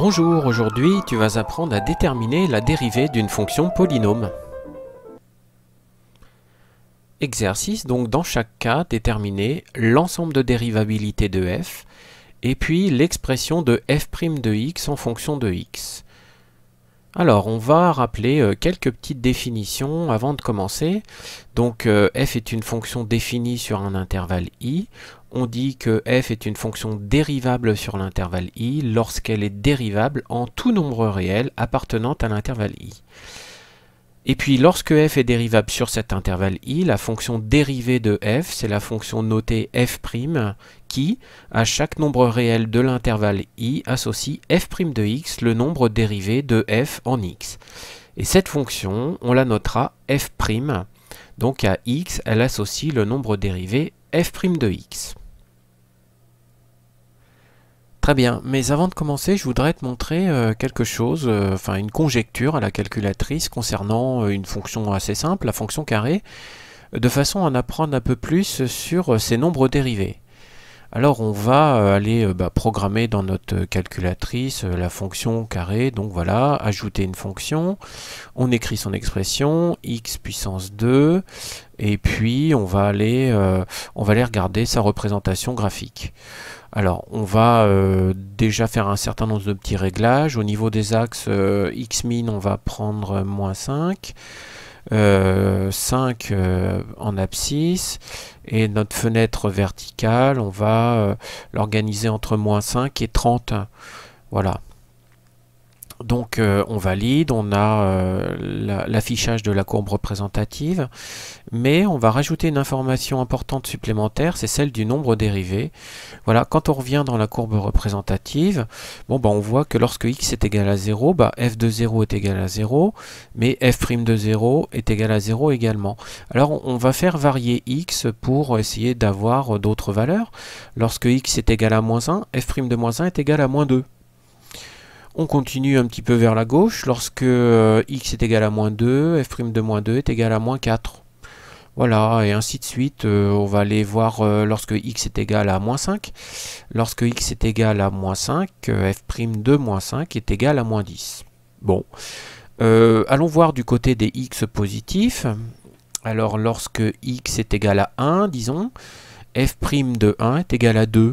Bonjour, aujourd'hui tu vas apprendre à déterminer la dérivée d'une fonction polynôme. Exercice, donc dans chaque cas, déterminer l'ensemble de dérivabilité de f et puis l'expression de f' de x en fonction de x. Alors, on va rappeler quelques petites définitions avant de commencer. Donc, f est une fonction définie sur un intervalle i. On dit que f est une fonction dérivable sur l'intervalle i lorsqu'elle est dérivable en tout nombre réel appartenant à l'intervalle i. Et puis, lorsque f est dérivable sur cet intervalle i, la fonction dérivée de f, c'est la fonction notée f' qui, à chaque nombre réel de l'intervalle i, associe f' de x, le nombre dérivé de f en x. Et cette fonction, on la notera f', donc à x, elle associe le nombre dérivé f' de x. Très bien, mais avant de commencer, je voudrais te montrer quelque chose, une conjecture à la calculatrice concernant une fonction assez simple, la fonction carré, de façon à en apprendre un peu plus sur ces nombres dérivés. Alors on va aller programmer dans notre calculatrice la fonction carré, donc voilà, ajouter une fonction, on écrit son expression, x puissance 2, et puis on va aller regarder sa représentation graphique. Alors on va déjà faire un certain nombre de petits réglages. Au niveau des axes x-min, on va prendre moins 5. 5 en abscisse, et notre fenêtre verticale, on va l'organiser entre moins 5 et 30. Voilà. Donc on valide, on a l'affichage de la courbe représentative, mais on va rajouter une information importante supplémentaire, c'est celle du nombre dérivé. Voilà, quand on revient dans la courbe représentative, on voit que lorsque x est égal à 0, f de 0 est égal à 0, mais f' de 0 est égal à 0 également. Alors on va faire varier x pour essayer d'avoir d'autres valeurs. Lorsque x est égal à moins 1, f' de moins 1 est égal à moins 2. On continue un petit peu vers la gauche. Lorsque x est égal à moins 2, f' de moins 2 est égal à moins 4. Voilà, et ainsi de suite. On va aller voir lorsque x est égal à moins 5. Lorsque x est égal à moins 5, f' de moins 5 est égal à moins 10. Bon. Allons voir du côté des x positifs. Alors, lorsque x est égal à 1, disons, f' de 1 est égal à 2,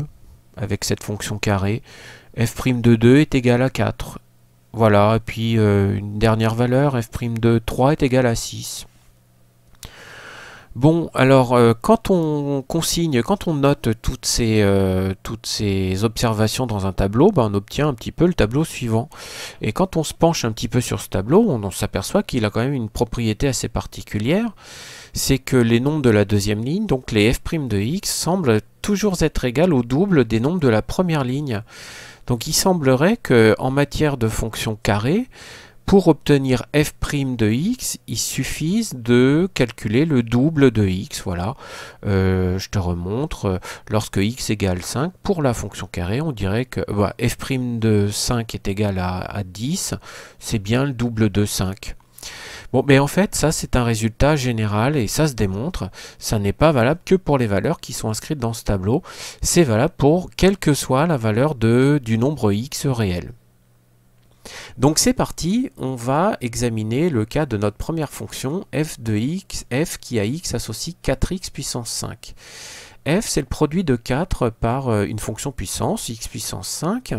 avec cette fonction carré. f' de 2 est égal à 4. Voilà, et puis une dernière valeur, f' de 3 est égal à 6. Bon, alors quand on consigne, quand on note toutes ces observations dans un tableau, on obtient un petit peu le tableau suivant. Et quand on se penche un petit peu sur ce tableau, on s'aperçoit qu'il a quand même une propriété assez particulière. C'est que les nombres de la deuxième ligne, donc les f' de x, semblent toujours être égaux au double des nombres de la première ligne. Donc il semblerait qu'en matière de fonction carrée, pour obtenir f' de x, il suffise de calculer le double de x. Voilà, je te remontre, lorsque x égale 5, pour la fonction carrée, on dirait que f' de 5 est égal à 10, c'est bien le double de 5. Bon, mais en fait, ça c'est un résultat général et ça se démontre. Ça n'est pas valable que pour les valeurs qui sont inscrites dans ce tableau. C'est valable pour quelle que soit la valeur du nombre x réel. Donc c'est parti, on va examiner le cas de notre première fonction f de x, f qui à x associe 4x puissance 5. F c'est le produit de 4 par une fonction puissance, x puissance 5.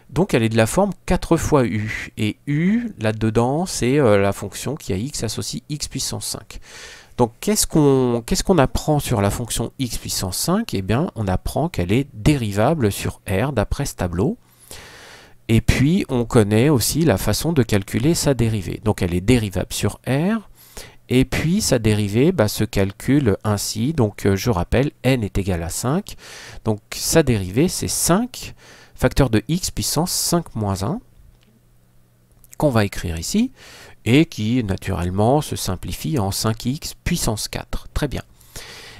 Donc elle est de la forme 4 fois u. Et u, là-dedans, c'est la fonction qui à x associe x puissance 5. Donc qu'est-ce qu'on apprend sur la fonction x puissance 5? Eh bien, on apprend qu'elle est dérivable sur R d'après ce tableau. Et puis, on connaît aussi la façon de calculer sa dérivée. Donc elle est dérivable sur R. Et puis, sa dérivée se calcule ainsi. Donc je rappelle, n est égal à 5. Donc sa dérivée, c'est 5 facteur de x puissance 5 moins 1, qu'on va écrire ici, et qui naturellement se simplifie en 5x puissance 4. Très bien.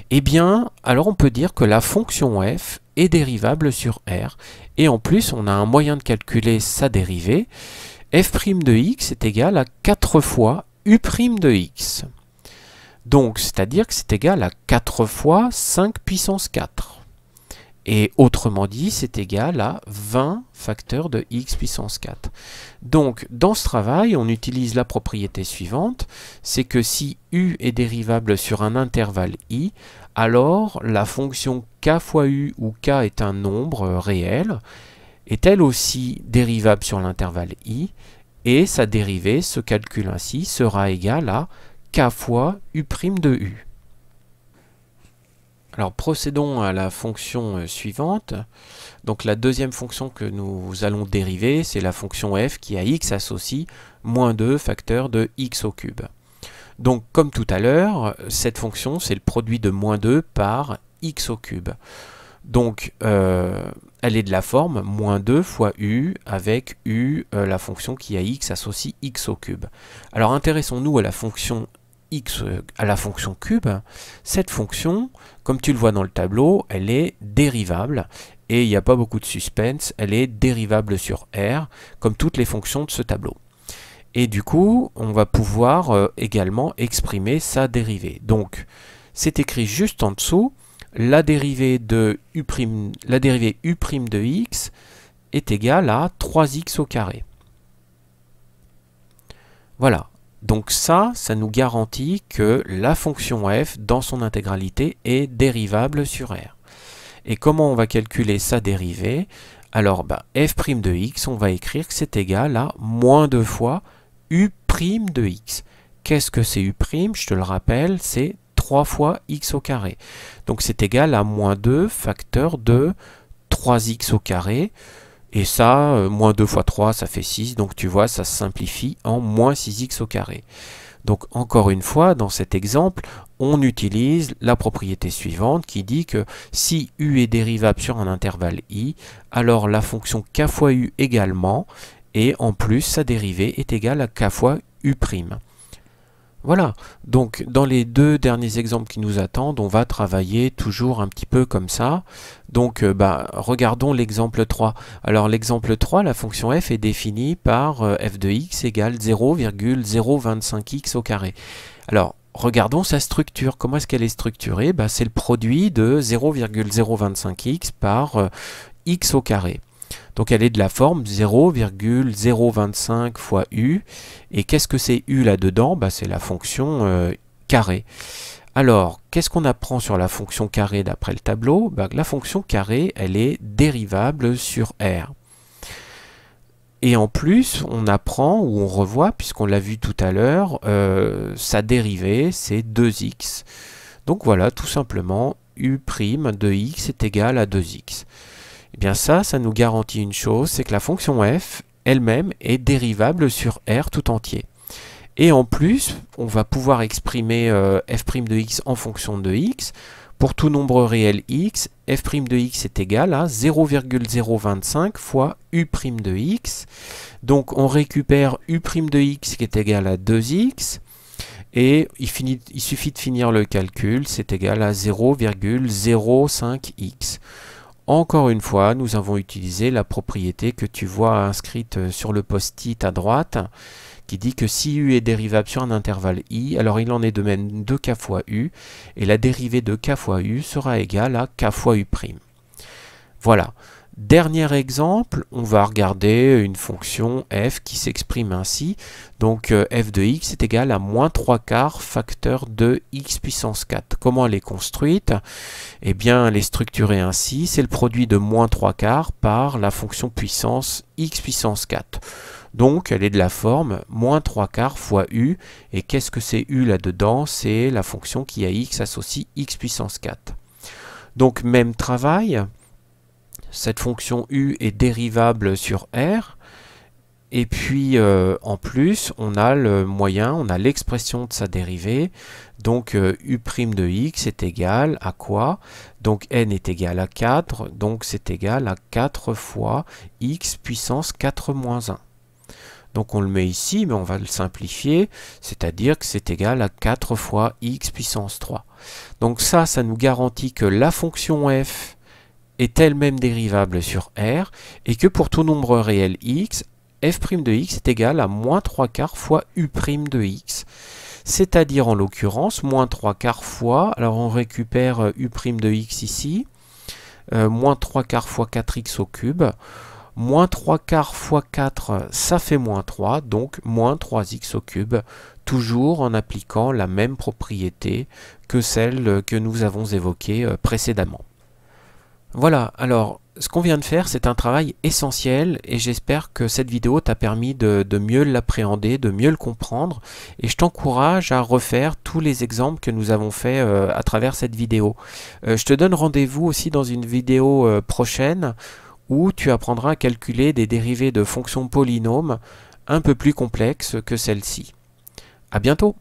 Eh bien, alors on peut dire que la fonction f est dérivable sur R, et en plus on a un moyen de calculer sa dérivée. f' de x est égal à 4 fois u' de x. Donc, c'est-à-dire que c'est égal à 4 fois 5 puissance 4. Et autrement dit, c'est égal à 20 facteurs de x puissance 4. Donc, dans ce travail, on utilise la propriété suivante, c'est que si u est dérivable sur un intervalle i, alors la fonction k fois u, où k est un nombre réel, est elle aussi dérivable sur l'intervalle i, et sa dérivée se calcule ainsi, sera égale à k fois u' de u. Alors procédons à la fonction suivante. Donc la deuxième fonction que nous allons dériver, c'est la fonction f qui à x associe moins 2 facteurs de x au cube. Donc comme tout à l'heure, cette fonction c'est le produit de moins 2 par x au cube. Donc elle est de la forme moins 2 fois u avec u, la fonction qui à x associe x au cube. Alors intéressons-nous à la fonction x à la fonction cube. Cette fonction, comme tu le vois dans le tableau, elle est dérivable et il n'y a pas beaucoup de suspense, elle est dérivable sur R comme toutes les fonctions de ce tableau. Et du coup, on va pouvoir également exprimer sa dérivée. Donc, c'est écrit juste en dessous, la dérivée de u', la dérivée u' de x est égale à 3x au carré. Voilà. Donc ça nous garantit que la fonction f, dans son intégralité, est dérivable sur R. Et comment on va calculer sa dérivée? Alors, f' de x, on va écrire que c'est égal à moins 2 fois u' de x. Qu'est-ce que c'est u'? Je te le rappelle, c'est 3 fois x au carré. Donc c'est égal à moins 2 facteur de 3x au carré. Et ça, moins 2 fois 3, ça fait 6. Donc tu vois, ça se simplifie en moins 6x au carré. Donc encore une fois, dans cet exemple, on utilise la propriété suivante qui dit que si u est dérivable sur un intervalle i, alors la fonction k fois u également, et en plus sa dérivée est égale à k fois u'. Voilà, donc dans les deux derniers exemples qui nous attendent, on va travailler toujours un petit peu comme ça. Donc regardons l'exemple 3. Alors l'exemple 3, la fonction f est définie par f de x égale 0,025x au carré. Alors regardons sa structure. Comment est-ce qu'elle est structurée? C'est le produit de 0,025x par x au carré. Donc elle est de la forme 0,025 fois u. Et qu'est-ce que c'est u là-dedans? C'est la fonction carré. Alors, qu'est-ce qu'on apprend sur la fonction carré d'après le tableau? La fonction carré, elle est dérivable sur R. Et en plus, on apprend, ou on revoit, puisqu'on l'a vu tout à l'heure, sa dérivée, c'est 2x. Donc voilà, tout simplement, u' de x est égal à 2x. Eh bien ça nous garantit une chose, c'est que la fonction f elle-même est dérivable sur R tout entier. Et en plus, on va pouvoir exprimer f' de x en fonction de x. Pour tout nombre réel x, f' de x est égal à 0,025 fois u' de x. Donc on récupère u' de x qui est égal à 2x. Et il suffit de finir le calcul, c'est égal à 0,05x. Encore une fois, nous avons utilisé la propriété que tu vois inscrite sur le post-it à droite, qui dit que si u est dérivable sur un intervalle i, alors il en est de même de k fois u, et la dérivée de k fois u sera égale à k fois u'. Voilà. Dernier exemple, on va regarder une fonction f qui s'exprime ainsi. Donc f de x est égal à moins 3 quarts facteur de x puissance 4. Comment elle est construite? Eh bien, elle est structurée ainsi. C'est le produit de moins 3 quarts par la fonction puissance x puissance 4. Donc, elle est de la forme moins 3 quarts fois u. Et qu'est-ce que c'est u là-dedans? C'est la fonction qui à x associe x puissance 4. Donc, même travail. Cette fonction u est dérivable sur R. Et puis, en plus, on a le moyen, on a l'expression de sa dérivée. Donc, u' de x est égal à quoi? Donc, n est égal à 4. Donc, c'est égal à 4 fois x puissance 4 moins 1. Donc, on le met ici, mais on va le simplifier. C'est-à-dire que c'est égal à 4 fois x puissance 3. Donc, ça nous garantit que la fonction f est elle-même dérivable sur R et que pour tout nombre réel x, f' de x est égal à moins 3 quarts fois u' de x. C'est-à-dire en l'occurrence moins 3 quarts fois, alors on récupère u' de x ici, moins 3 quarts fois 4x au cube. Moins 3 quarts fois 4, ça fait moins 3, donc moins 3x au cube, toujours en appliquant la même propriété que celle que nous avons évoquée précédemment. Voilà, alors ce qu'on vient de faire, c'est un travail essentiel et j'espère que cette vidéo t'a permis de mieux l'appréhender, de mieux le comprendre, et je t'encourage à refaire tous les exemples que nous avons faits à travers cette vidéo. Je te donne rendez-vous aussi dans une vidéo prochaine où tu apprendras à calculer des dérivées de fonctions polynômes un peu plus complexes que celle-ci. À bientôt!